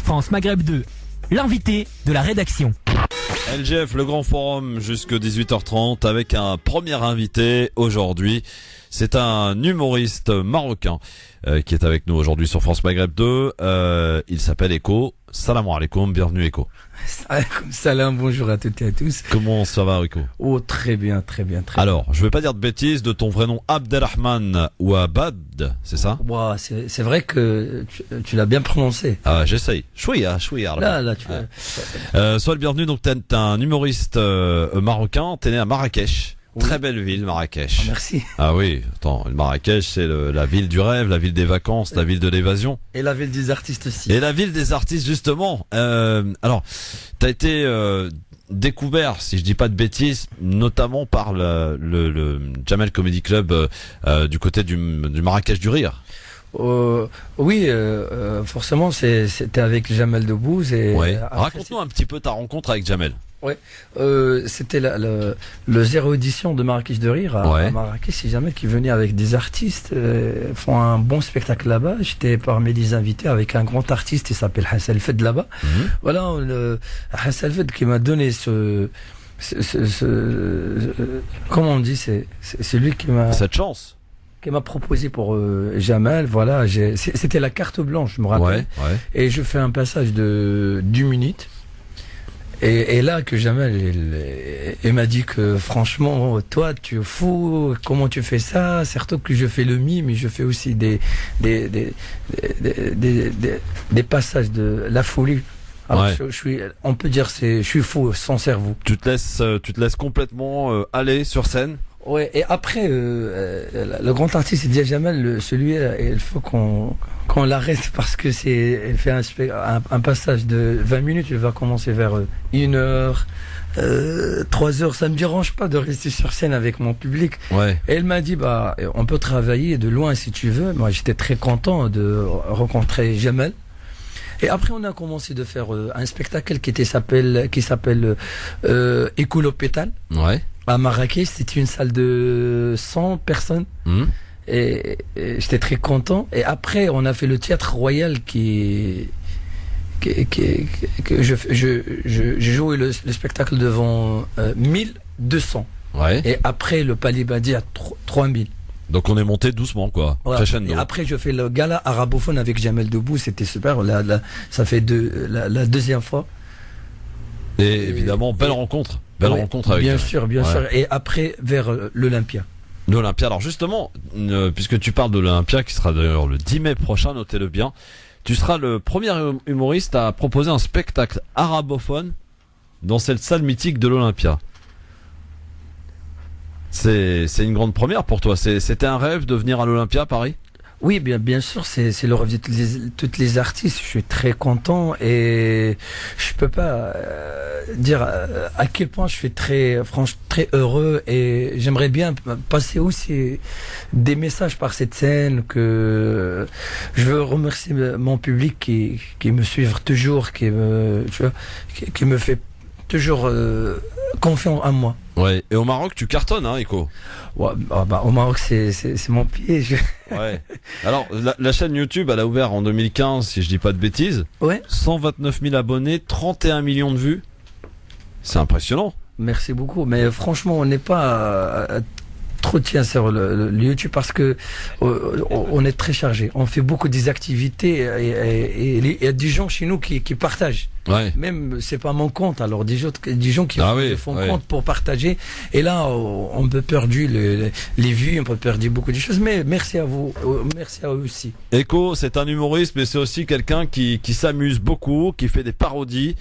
France Maghreb 2, l'invité de la rédaction. LGF, le grand forum jusque 18h30 avec un premier invité aujourd'hui. C'est un humoriste marocain qui est avec nous aujourd'hui sur France Maghreb 2. Il s'appelle Eko. Salam alaikum, bienvenue Eko. Salam, bonjour à toutes et à tous. Comment ça va Eko? Oh, très bien, très bien, très bien. Alors, je vais pas dire de bêtises, de ton vrai nom Abdelrahman ou Abad, c'est ça? Wow, c'est vrai que tu l'as bien prononcé. Ah, j'essaye. Chouïa. Là, tu sois le bienvenu, donc t'es un humoriste marocain, t'es né à Marrakech. Oui. Très belle ville, Marrakech. Oh, merci. Ah oui, attends, Marrakech, c'est la ville du rêve, la ville des vacances, la ville de l'évasion. Et la ville des artistes aussi. Et la ville des artistes, justement. Alors, t'as été découvert, si je dis pas de bêtises, notamment par le Jamel Comedy Club du côté du Marrakech du Rire. Oui, forcément, c'était avec Jamel Debbouze. Ouais. Raconte-nous un petit peu ta rencontre avec Jamel. Ouais, c'était le zéro édition de Marrakech de Rire à Marrakech. C'est Jamel qui venait avec des artistes, font un bon spectacle là-bas. J'étais parmi les invités avec un grand artiste, il s'appelle Hassan Fed là-bas. Voilà, Hassan Fed qui m'a donné comment on dit, c'est lui qui m'a... Cette chance qui m'a proposé pour Jamel, voilà, c'était la carte blanche, je me rappelle. Ouais. Et je fais un passage de 10 minutes. Et là que Jamel il m'a dit que franchement toi tu es fou, comment tu fais ça, surtout que je fais le mime mais je fais aussi des passages de la folie. Alors on peut dire je suis fou sans cerveau. Tu te laisses complètement aller sur scène. Ouais, et après le grand artiste il dit à Jamel, celui-là il faut qu'on l'arrête parce que il fait un passage de 20 minutes, il va commencer vers 1 heure, 3 heures, ça me dérange pas de rester sur scène avec mon public. Ouais. Et elle m'a dit on peut travailler de loin si tu veux. Moi j'étais très content de rencontrer Jamel. Et après on a commencé de faire un spectacle qui s'appelle Eko l'hôpital. Ouais. À Marrakech, c'était une salle de 100 personnes. Et j'étais très content. Et après, on a fait le théâtre royal que j'ai joué le spectacle devant 1200. Ouais. Et après, le Palais Badi à 3000. Donc on est monté doucement, quoi. Voilà. Crescendo. Et après, je fais le gala arabophone avec Jamel Debbouze. C'était super. Ça fait la deuxième fois. Et évidemment, belle rencontre. Belle rencontre avec bien Jamel. sûr. Et après, vers l'Olympia. L'Olympia. Alors justement, puisque tu parles de l'Olympia, qui sera d'ailleurs le 10 mai prochain, notez-le bien, tu seras le premier humoriste à proposer un spectacle arabophone dans cette salle mythique de l'Olympia. C'est une grande première pour toi. C'était un rêve de venir à l'Olympia à Paris? Oui, bien sûr, c'est le rêve de toutes les artistes. Je suis très content et je peux pas dire à quel point je suis très heureux et j'aimerais bien passer aussi des messages par cette scène. Que je veux remercier mon public qui me suit toujours, qui me fait toujours confiance en moi. Ouais. Et au Maroc, tu cartonnes, hein, Eko? Ouais, au Maroc, c'est mon pied. Ouais. Alors, la chaîne YouTube, elle a ouvert en 2015, si je dis pas de bêtises. Ouais. 129 000 abonnés, 31 millions de vues. C'est impressionnant. Merci beaucoup. Mais franchement, on n'est pas trop tient sur le YouTube parce que on est très chargé. On fait beaucoup des activités et il y a des gens chez nous qui partagent. Ouais. Même c'est pas mon compte. Alors des gens qui font compte pour partager. Et là, on peut perdre les vues, on peut perdre beaucoup de choses. Mais merci à vous, merci à eux aussi. Eko, c'est un humoriste, mais c'est aussi quelqu'un qui s'amuse beaucoup, qui fait des parodies,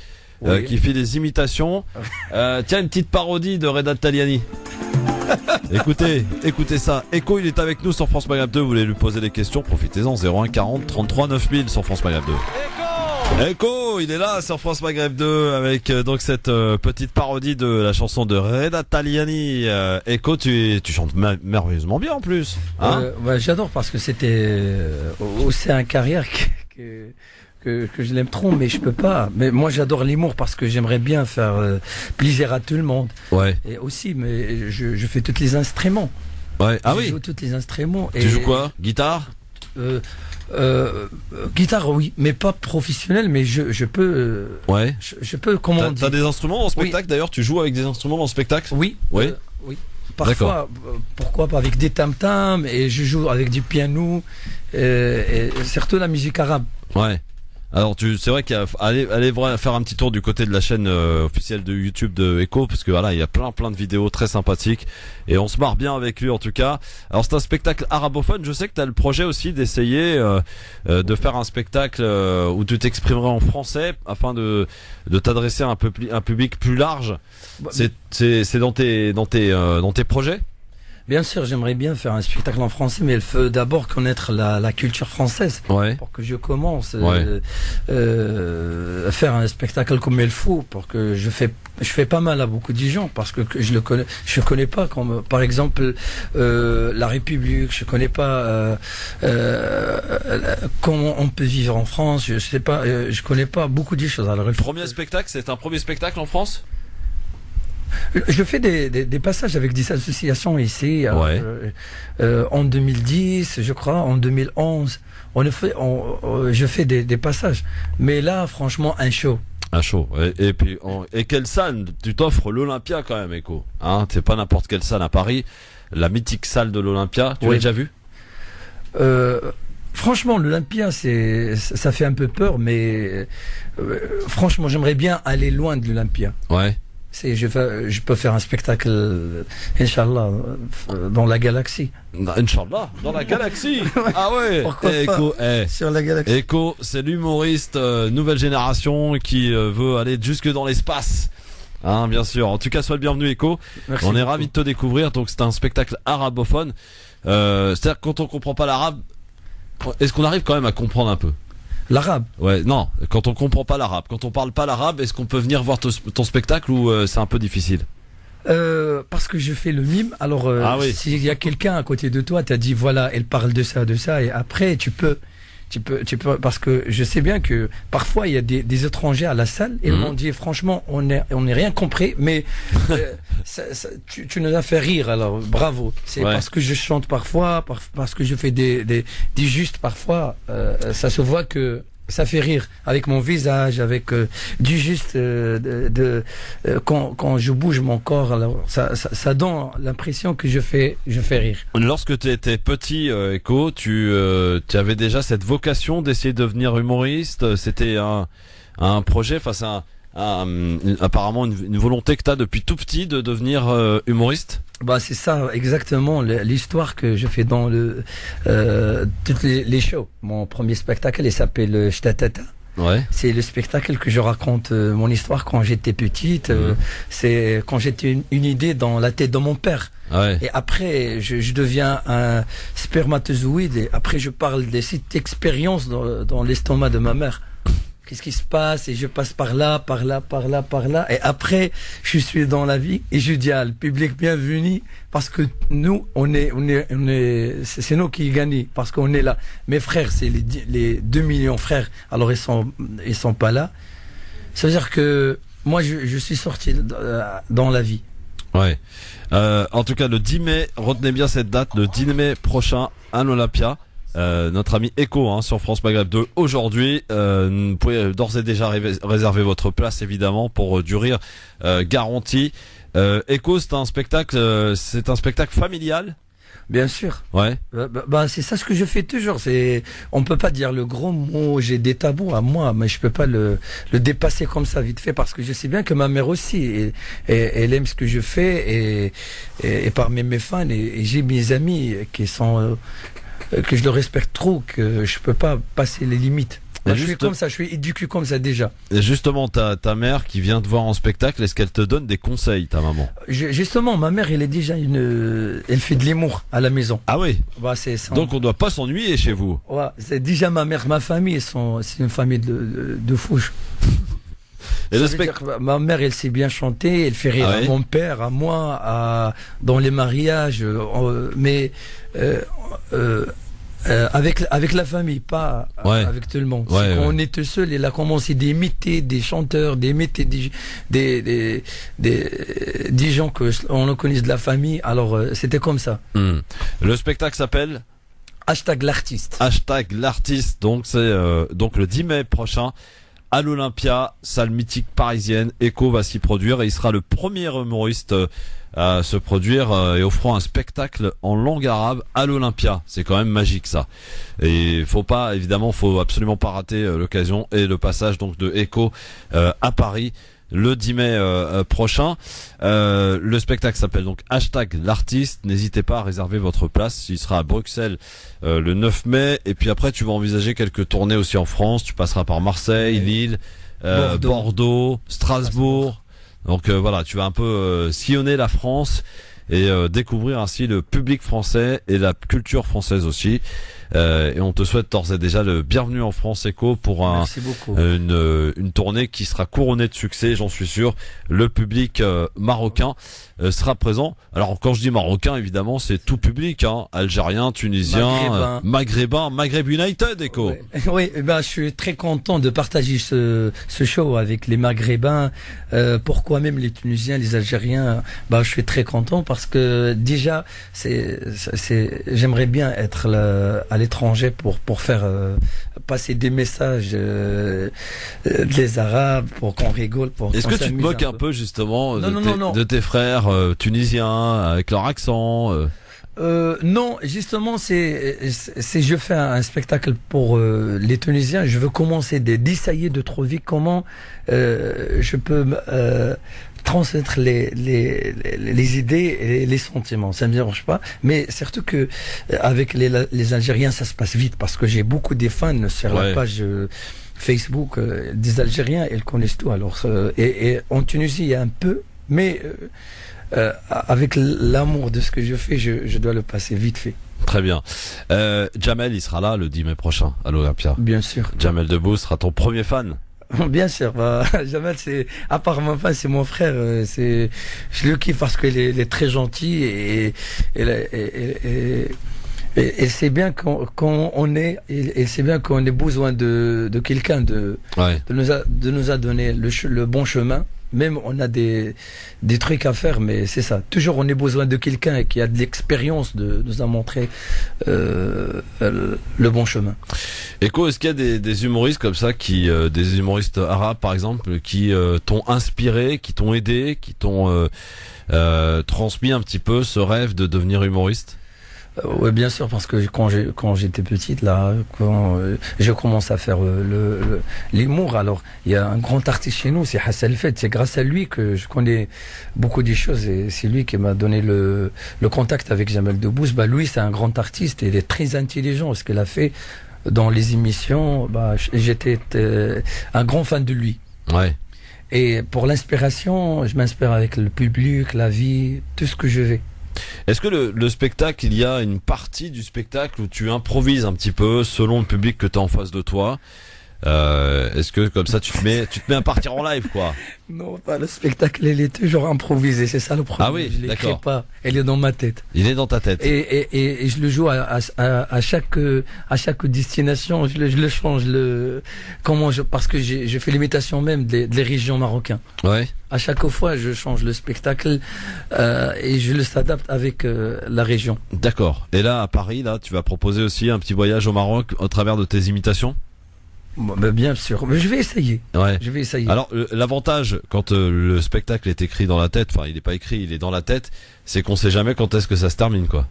qui fait des imitations. Tiens, une petite parodie de Reda Taliani. Écoutez ça. Eko, il est avec nous sur France Maghreb 2. Vous voulez lui poser des questions? Profitez-en. 01 40 33 9000 sur France Maghreb 2. Eko, il est là sur France Maghreb 2 avec donc cette petite parodie de la chanson de Reda Taliani. Eko, tu chantes merveilleusement bien en plus. Hein? J'adore parce que c'était aussi un carrière que je l'aime trop, mais je peux pas. Mais moi, j'adore l'humour parce que j'aimerais bien faire plaisir à tout le monde. Ouais. Et aussi, mais je fais tous les instruments. Ouais. Ah je joue tous les instruments. Tu joues quoi? Guitare? Guitare, oui, mais pas professionnel, mais je peux, Ouais. je peux, comment on dit? T'as des instruments en spectacle d'ailleurs? Tu joues avec des instruments en spectacle? Oui, Oui. oui. Parfois, pourquoi pas avec des tam-tams, et je joue avec du piano, et surtout la musique arabe. Ouais. Alors c'est vrai qu'il y a allez faire un petit tour du côté de la chaîne officielle de YouTube de Echo, parce que voilà, il y a plein de vidéos très sympathiques et on se marre bien avec lui en tout cas. Alors c'est un spectacle arabophone. Je sais que tu as le projet aussi d'essayer de faire un spectacle où tu t'exprimerais en français afin de t'adresser à un public plus large. C'est dans tes projets? Bien sûr, j'aimerais bien faire un spectacle en français, mais il faut d'abord connaître la culture française. Ouais. Pour que je commence Ouais. à faire un spectacle comme il faut, pour que je fais pas mal à beaucoup de gens, parce que je connais pas, comme par exemple la République, je connais pas comment on peut vivre en France, je sais pas, je connais pas beaucoup de choses. Alors, Premier spectacle, c'est un premier spectacle en France? je fais des passages avec des associations ici, Ouais. en 2010, je crois, en 2011. Je fais des passages. Mais là, franchement, un show. Un show. Et puis, et quelle salle? Tu t'offres l'Olympia quand même, Echo. Hein, c'est pas n'importe quelle salle à Paris. La mythique salle de l'Olympia. Tu l'as Oui. déjà vu? Franchement, l'Olympia, ça fait un peu peur, mais franchement, j'aimerais bien aller loin de l'Olympia. Ouais. Je peux faire un spectacle, Inch'Allah, dans la galaxie. Inch'Allah, dans la galaxie. Ah ouais. Pourquoi pas? Echo, Sur la galaxie. Echo, c'est l'humoriste nouvelle génération qui veut aller jusque dans l'espace. Hein, bien sûr. En tout cas, sois le bienvenu, Echo. Merci On est beaucoup. ravis de te découvrir. Donc, c'est un spectacle arabophone. C'est-à-dire que quand on comprend pas l'arabe, est-ce qu'on arrive quand même à comprendre un peu? L'arabe. Ouais, non. Quand on comprend pas l'arabe, quand on parle pas l'arabe, est-ce qu'on peut venir voir ton spectacle ou c'est un peu difficile? Parce que je fais le mime, alors Ah oui. s'il y a quelqu'un à côté de toi, t'as dit voilà, elle parle de ça, et après tu peux, parce que je sais bien que parfois il y a des étrangers à la salle, et ils m'ont dit franchement on n'est rien compris, mais tu nous as fait rire, alors bravo. C'est Ouais. parce que je chante parfois, parce que je fais des justes parfois, ça se voit que ça fait rire avec mon visage, avec du juste quand je bouge mon corps, alors ça donne l'impression que je fais rire. Lorsque tu étais petit, Echo, tu avais déjà cette vocation d'essayer de devenir humoriste. C'était un projet, enfin c'est apparemment une volonté que tu as depuis tout petit de devenir humoriste. Bah c'est ça exactement l'histoire que je fais dans toutes les shows. Mon premier spectacle il s'appelle Shtatata. Ouais. C'est le spectacle que je raconte mon histoire quand j'étais petite. C'est quand j'étais une idée dans la tête de mon père. Ouais. Et après, je deviens un spermatozoïde. Et après, je parle de cette expérience dans l'estomac de ma mère. Qu'est-ce qui se passe? Et je passe par là. Et après, je suis dans la vie et je dis à le public bienvenue parce que nous, c'est nous qui gagnons parce qu'on est là. Mes frères, c'est les 2 millions de frères. Alors ils sont pas là. Ça veut dire que moi, je suis sorti dans la vie. Ouais. En tout cas, le 10 mai, retenez bien cette date, le 10 mai prochain à l'Olympia. Notre ami Echo sur France Maghreb 2 aujourd'hui. Vous pouvez d'ores et déjà réserver votre place évidemment pour du rire garanti. Echo, c'est un spectacle familial. Bien sûr. Ouais. C'est ça ce que je fais toujours. On peut pas dire le gros mot. J'ai des tabous à moi, mais je peux pas le dépasser comme ça vite fait parce que je sais bien que ma mère aussi, et elle aime ce que je fais et parmi mes fans et j'ai mes amis qui sont que je le respecte trop, que je peux pas passer les limites. Moi, je suis comme ça, je suis éduqué comme ça déjà. Et justement, ta mère qui vient te voir en spectacle, est-ce qu'elle te donne des conseils, ta maman? Justement, ma mère, elle est déjà elle fait de l'humour à la maison. Ah oui. Donc on doit pas s'ennuyer chez vous. Ouais, c'est déjà ma mère, ma famille, c'est une famille de fouches. Et ma mère, elle sait bien chanter, elle fait rire à mon père, à moi, dans les mariages, mais avec la famille, pas avec tout le monde. Quand on est tout seul, elle a commencé d'imiter des chanteurs, d'imiter des gens que on connaît de la famille. Alors c'était comme ça. Le spectacle s'appelle Hashtag l'artiste. Hashtag l'artiste. Donc c'est donc le 10 mai prochain à l'Olympia, salle mythique parisienne. Echo va s'y produire et il sera le premier humoriste à se produire et offrant un spectacle en langue arabe à l'Olympia. C'est quand même magique ça. Et faut absolument pas rater l'occasion et le passage donc de Echo à Paris le 10 mai prochain. Le spectacle s'appelle donc Hashtag l'artiste. N'hésitez pas à réserver votre place. Il sera à Bruxelles le 9 mai. Et puis après, tu vas envisager quelques tournées aussi en France. Tu passeras par Marseille, Lille, Bordeaux, Strasbourg. Donc voilà, tu vas un peu sillonner la France et découvrir ainsi le public français et la culture française aussi. Et on te souhaite d'ores et déjà le bienvenue en France Echo pour une tournée qui sera couronnée de succès, j'en suis sûr. Le public marocain sera présent. Alors quand je dis marocain, évidemment, c'est tout public, hein, algérien, tunisien, maghrébin, Maghreb United Echo. Ouais. Oui, je suis très content de partager ce show avec les maghrébins. Pourquoi même les tunisiens, les algériens? Je suis très content parce que déjà j'aimerais bien être à l'étranger pour faire passer des messages des Arabes, pour qu'on rigole, Est-ce que tu te moques un peu justement de tes frères tunisiens avec leur accent non, justement, je fais un spectacle pour les Tunisiens. Je veux commencer d'essayer de trouver comment je peux transmettre les idées et les sentiments. Ça me dérange pas, mais surtout que avec les Algériens, ça se passe vite parce que j'ai beaucoup de fans sur la page Facebook des Algériens. Ils connaissent tout. Alors et en Tunisie, il y a un peu, mais avec l'amour de ce que je fais, je dois le passer vite fait. Très bien. Jamel, il sera là le 10 mai prochain à l'Olympia. Bien sûr. Jamel Debbouze sera ton premier fan. Bien sûr. Jamel, à part mon fan, c'est mon frère. Je le kiffe parce qu'il est très gentil et c'est bien qu'on ait besoin de quelqu'un de nous a donné le bon chemin. Même on a des trucs à faire, mais c'est ça. Toujours on a besoin de quelqu'un qui a de l'expérience de nous a montré le bon chemin. Echo, est-ce qu'il y a des humoristes comme ça des humoristes arabes par exemple, qui t'ont inspiré, qui t'ont aidé, qui t'ont transmis un petit peu ce rêve de devenir humoriste? Oui, bien sûr, parce que quand j'étais petite, là, quand je commence à faire l'humour, alors il y a un grand artiste chez nous, c'est Hassan El Fed. C'est grâce à lui que je connais beaucoup des choses et c'est lui qui m'a donné le contact avec Jamel Debbouze. Lui, c'est un grand artiste et il est très intelligent. Ce qu'il a fait dans les émissions, j'étais un grand fan de lui. Ouais. Et pour l'inspiration, je m'inspire avec le public, la vie, tout ce que je vais. Est-ce que le spectacle, il y a une partie du spectacle où tu improvises un petit peu selon le public que tu as en face de toi? Est-ce que comme ça tu te mets à partir en live quoi? Non, pas le spectacle, il est toujours improvisé, c'est ça le problème. Ah oui, je l'écris pas, il est dans ma tête. Il est dans ta tête. Et je le joue à chaque destination, je le change parce que je fais l'imitation même des régions marocaines. Ouais. À chaque fois, je change le spectacle et je le s'adapte avec la région. D'accord. Et là à Paris, là, tu vas proposer aussi un petit voyage au Maroc au travers de tes imitations? Bien sûr, mais je vais essayer. Ouais. Je vais essayer. Alors l'avantage quand le spectacle est écrit dans la tête, enfin il n'est pas écrit, il est dans la tête, c'est qu'on sait jamais quand est-ce que ça se termine quoi.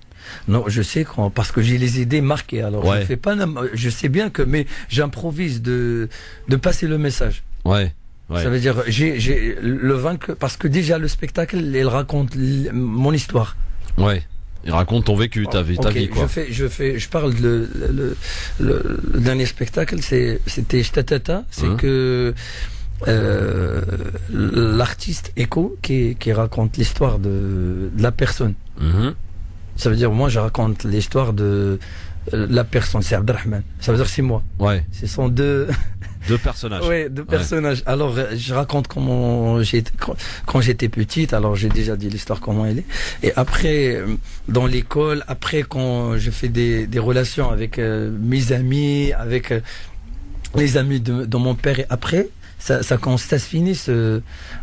Non, je sais parce que j'ai les idées marquées. Alors je fais pas, je sais bien mais j'improvise de passer le message. Ouais. Ça veut dire j'ai le vaincre parce que déjà le spectacle il raconte mon histoire. Ouais. Il raconte ton vécu, ta vie quoi. Je parle le dernier spectacle, c'était Shtatata, c'est que l'artiste Echo qui raconte l'histoire de la personne. Ça veut dire moi je raconte l'histoire de la personne, c'est Abdelrahman. Ça veut dire c'est moi. Ouais. Ce sont deux personnages. Oui, deux personnages. Alors, je raconte quand j'étais petite. Alors, j'ai déjà dit l'histoire, comment elle est. Et après, dans l'école, après, quand je fais des relations avec mes amis, avec les amis de mon père, et après, quand ça se finisse,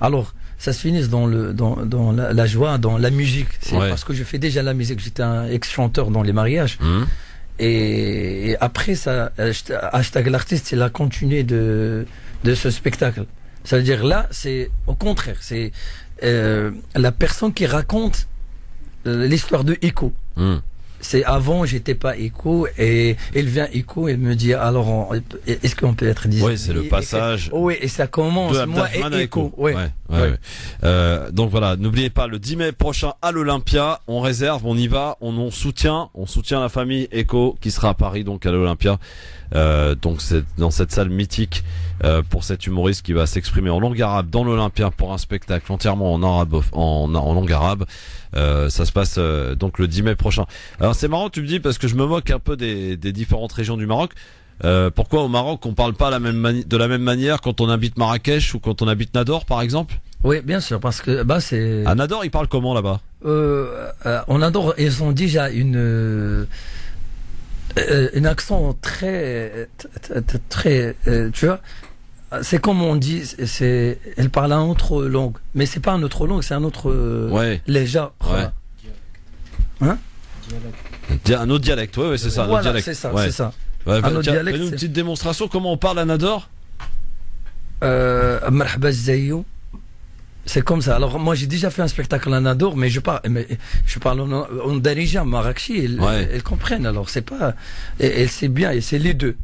alors, ça se finisse dans la joie, dans la musique. C'est parce que je fais déjà la musique. J'étais un ex-chanteur dans les mariages. Et après ça, hashtag l'artiste, il a continué de ce spectacle. Ça veut dire là, c'est au contraire, c'est la personne qui raconte l'histoire de Echo. C'est avant, j'étais pas Echo, et elle vient Echo, elle me dit alors est-ce qu'on peut être dit? Oui, c'est le passage. Oui, et ça commence moi et Echo. Ouais. Donc voilà, n'oubliez pas le 10 mai prochain à l'Olympia, on réserve, on y va, on soutient la famille Echo qui sera à Paris donc à l'Olympia. Donc c'est dans cette salle mythique pour cet humoriste qui va s'exprimer en langue arabe dans l'Olympia pour un spectacle entièrement en arabe, en langue arabe. Ça se passe donc le 10 mai prochain. Alors c'est marrant, tu me dis, parce que je me moque un peu des différentes régions du Maroc. Pourquoi au Maroc on parle pas de la même manière quand on habite Marrakech ou quand on habite Nador par exemple? Oui, bien sûr, parce que c'est. À Nador, ils parlent comment là-bas? On Nador, ils ont déjà un accent très, tu vois. C'est comme on dit, elle parle une autre langue, mais c'est pas une autre langue, c'est un autre léger. Ouais. Hein? Un autre dialecte, ouais, c'est ça, un autre dialecte. C'est ça, ouais. c'est ça. Ouais, un autre dialecte. Fais-nous une petite démonstration, comment on parle à Nador? Marhaba Zayou. C'est comme ça. Alors moi j'ai déjà fait un spectacle à Nador, mais je parle en darija, marrakchi, elles comprennent. Alors c'est pas, et c'est bien, et c'est les deux.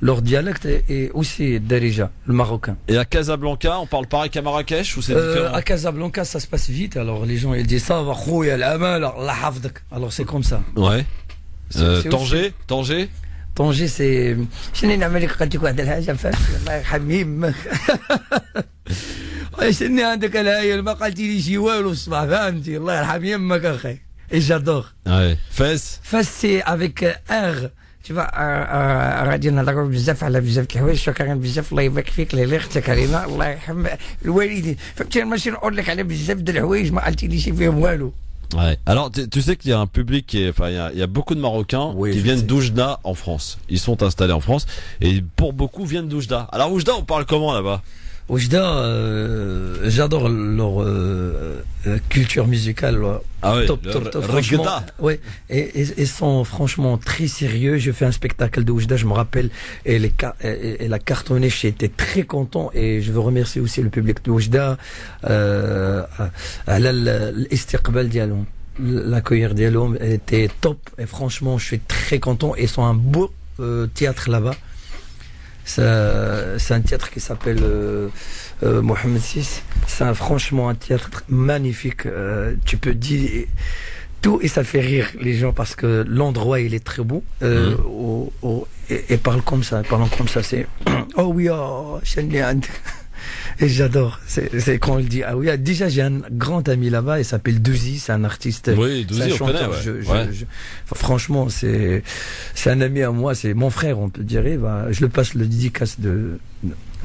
Leur dialecte est aussi darija, le marocain. Et à Casablanca, on parle pareil qu'à Marrakech ou c'est différent? À Casablanca, ça se passe vite. Alors les gens ils disent ça, alors c'est comme ça. Ouais. Tanger, Tanger, c'est. Et j'adore. Ouais. Fès, c'est avec R. Tu vois, غادي نهضروا بزاف على بزاف د الحوايج، شكرا بزاف، الله يبارك فيك، الله يختك علينا، الله يرحم الوالدين، فهمتي ماشي نقول لك على بزاف د الحوايج ما قلتيليش فيهم والو. Ouais. Alors, tu sais qu'il y a un public il y a beaucoup de Marocains qui viennent d'Oujda en France. Ils sont installés en France et pour beaucoup viennent d'Oujda. Alors Oujda, on parle comment là-bas? Oujda, j'adore leur culture musicale. Ah oui, top, franchement. Ouais, et ils sont franchement très sérieux. J'ai fait un spectacle de Oujda, je me rappelle, et la cartonnée, j'étais très content, et je veux remercier aussi le public de Oujda, l'istiqbal dialom. L'accueillir dialom était top, et franchement, je suis très content. Ils sont un beau théâtre là-bas. C'est un théâtre qui s'appelle Mohamed VI. C'est franchement un théâtre magnifique. Tu peux dire tout et ça fait rire les gens parce que l'endroit il est très beau. Et parlent comme ça, c'est oh oui, oh, et j'adore. C'est quand on le dit. Ah oui, déjà j'ai un grand ami là-bas, il s'appelle Douzi, c'est un artiste. Oui, Douzi, on connaît. Franchement, c'est un ami à moi, c'est mon frère, on peut dire. Je le passe le dédicace de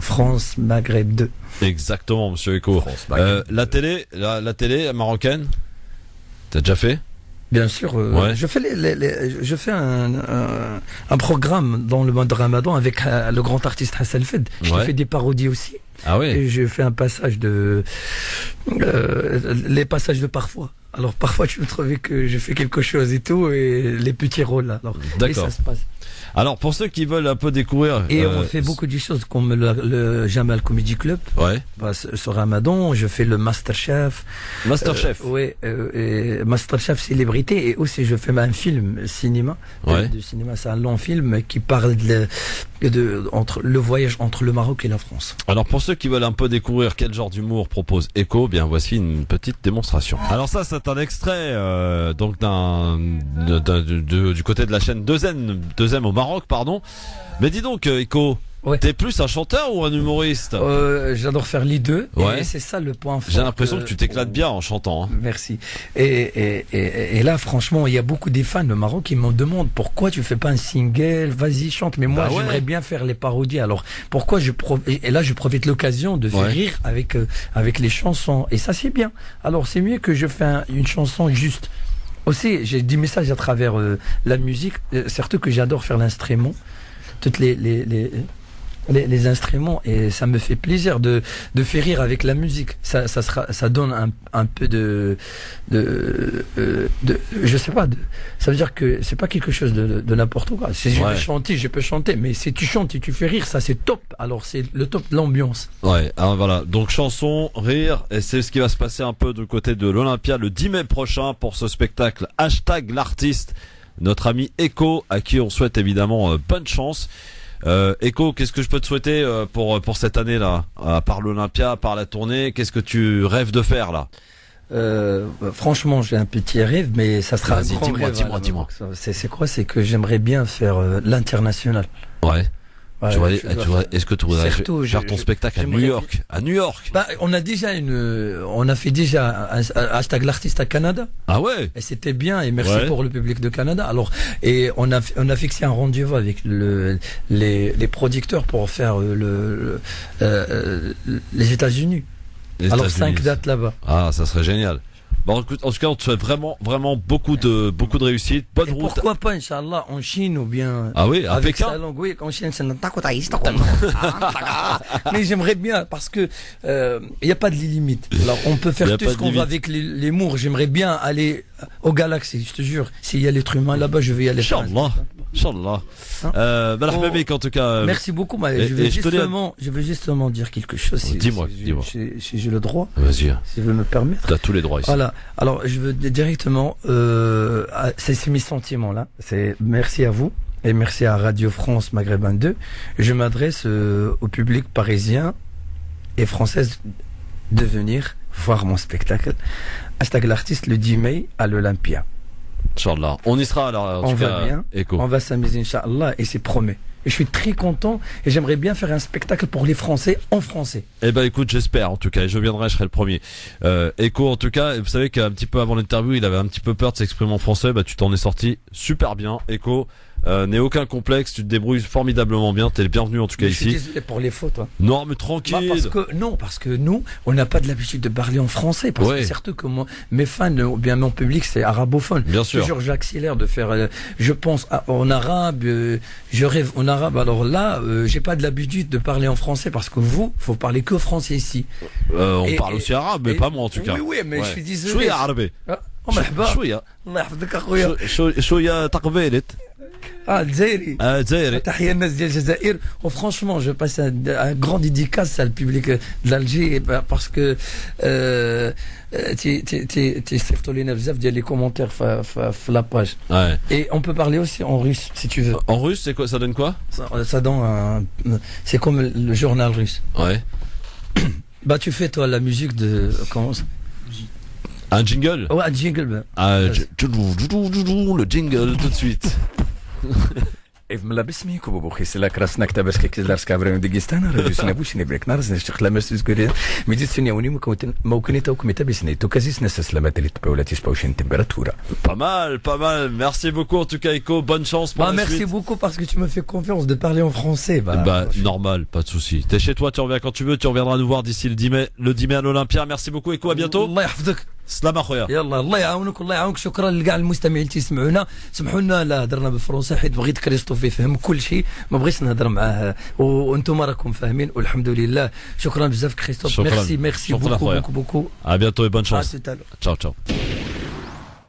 France Maghreb 2. Exactement, monsieur Echo. La télé marocaine, t'as déjà fait? Bien sûr, je fais un programme dans le mois de Ramadan avec le grand artiste Hassan Fed. Je fais des parodies aussi. Ah oui. Et j'ai fait un passage les passages de parfois. Alors parfois tu me trouvais que je fais quelque chose et tout, et les petits rôles là. Alors, d'accord. Et ça se passe. Alors pour ceux qui veulent un peu découvrir, et on fait beaucoup de choses comme le Jamal Comedy Club. Ouais. Sur Ramadan, je fais le Masterchef. Masterchef. Oui, et Masterchef célébrité, et aussi je fais un film cinéma. De cinéma, c'est un long film qui parle entre le voyage entre le Maroc et la France. Alors pour ceux qui veulent un peu découvrir quel genre d'humour propose Echo, bien voici une petite démonstration. Alors ça c'est un extrait donc du côté de la chaîne 2M au Maroc, pardon. Mais dis donc Echo, t'es plus un chanteur ou un humoriste? J'adore faire les deux, et c'est ça le point fort. J'ai l'impression que tu t'éclates bien en chantant. Hein. Merci. Et là, franchement, il y a beaucoup des fans au Maroc qui me demandent pourquoi tu fais pas un single, vas-y chante. Mais moi, j'aimerais bien faire les parodies. Alors pourquoi et là, je profite de l'occasion de faire rire avec les chansons. Et ça, c'est bien. Alors c'est mieux que je fais une chanson juste. Aussi, j'ai des messages à travers la musique. Surtout que j'adore faire l'instrument. Toutes les les instruments et ça me fait plaisir de faire rire avec la musique. Ça donne un peu je sais pas, ça veut dire que c'est pas quelque chose de n'importe quoi. Si je veux chanter, je peux chanter, mais si tu chantes et tu fais rire, ça c'est top. Alors c'est le top de l'ambiance. Ouais, alors voilà. Donc chanson, rire, et c'est ce qui va se passer un peu du côté de l'Olympia le 10 mai prochain pour ce spectacle #l'artiste. Notre ami Echo, à qui on souhaite évidemment bonne chance. Echo, qu'est-ce que je peux te souhaiter pour cette année-là, à part l'Olympia, à part la tournée, qu'est-ce que tu rêves de faire là? Franchement, j'ai un petit rêve, mais ça sera un grand rêve. Dis-moi. C'est quoi? C'est que j'aimerais bien faire l'international. Ouais. Ouais, est-ce que tu voudrais faire ton spectacle à New York? À New York. Bah, on a fait déjà un #l'artiste à Canada. Ah ouais. Et c'était bien, et merci pour le public de Canada. Alors, et on a fixé un rendez-vous avec les producteurs pour faire les États-Unis. Alors 5 dates là-bas. Ah, ça serait génial. Bon, écoute, en tout cas, on te souhaite vraiment beaucoup de réussite. Bonne route. Pourquoi pas, Inch'Allah, en Chine ou bien. Ah oui, à avec Pékin. sa langue, oui, en Chine, c'est mais j'aimerais bien, parce que, il n'y a pas de limite. Alors, on peut faire tout ce qu'on veut avec les mours. J'aimerais bien aller aux galaxies, je te jure. S'il y a l'être humain là-bas, je vais y aller. Inch'Allah. En tout cas. Merci beaucoup, je veux justement dire quelque chose. Dis-moi. Si j'ai le droit. Vas-y. Si vous me permettre. Tu as tous les droits ici. Voilà. Alors, je veux directement, c'est mes sentiments là. C'est merci à vous et merci à Radio France Maghreb 2. Je m'adresse au public parisien et français de venir voir mon spectacle #l'artiste le 10 mai à l'Olympia. Inch'Allah. On y sera alors. On va bien. Echo. On va s'amuser, Inch'Allah, et c'est promet. Et je suis très content et j'aimerais bien faire un spectacle pour les Français en français. Eh ben écoute, j'espère en tout cas, et je viendrai, je serai le premier. Echo, en tout cas, vous savez qu'un petit peu avant l'interview, il avait un petit peu peur de s'exprimer en français. Bah tu t'en es sorti super bien, Echo. N'aie aucun complexe, tu te débrouilles formidablement bien. T'es le bienvenu en tout cas ici. Je suis désolé pour les fautes. Hein. Non, mais tranquille. Parce que nous, on n'a pas de l'habitude de parler en français. Parce que surtout que mes fans, ou bien mon public, c'est arabophone. Bien sûr. Toujours, j'accélère de faire. Je pense en arabe. Je rêve en arabe. Alors là, j'ai pas de l'habitude de parler en français parce que faut parler que français ici. On parle aussi arabe, mais pas moi en tout cas. Oui, mais je suis désolé. arabe. مرحبا الله يحفظك اخويا شويه تقبيلت الجزائري الجزائري تحيه الناس ديال الجزائر وفرانشمون جو باس un grand dédicace à le public d'Alger parce que tu صيفطوا لينا بزاف ديال لي كومونتير في la page. Et on peut parler aussi en russe si tu veux. En russe, c'est quoi, ça donne quoi? Ça donne c'est comme le journal russe. Ouais. Bah tu fais toi la musique de comment un jingle? Ouais, un jingle. Le jingle tout de suite. Evmela besmiko bobuchi c'est la krasna ktaberska kizlarska vrem Dagestana radusna bushni breknar znashtikla mesgure медицина уни ممكن توكمتا بسني توكازيس نسلامات اللي تبولاتي سبوشين تمبراتورا. Pas mal. Merci beaucoup en tout cas Echo, bonne chance pour la merci suite. beaucoup parce que tu me fais confiance de parler en français. Normal, pas de souci. T'es chez toi, tu reviens quand tu veux, tu reviendras nous voir d'ici le 10 mai à l'Olympia. Merci beaucoup Echo, à bientôt. الله يحفظك. سلام اخويا. يلا الله يعاونك والله يعاونك. شكرا لكاع المستمعين اللي تسمعونا. سمحوا لنا لا هضرنا بالفرنسي حيت بغيت كريستوف يفهم كل شيء ما بغيتش نهضر معاه وانتم راكم فاهمين والحمد لله. شكرا بزاف كريستوف. ميرسي beaucoup. À bientôt et bonne chance. À tout à l'heure. Ciao.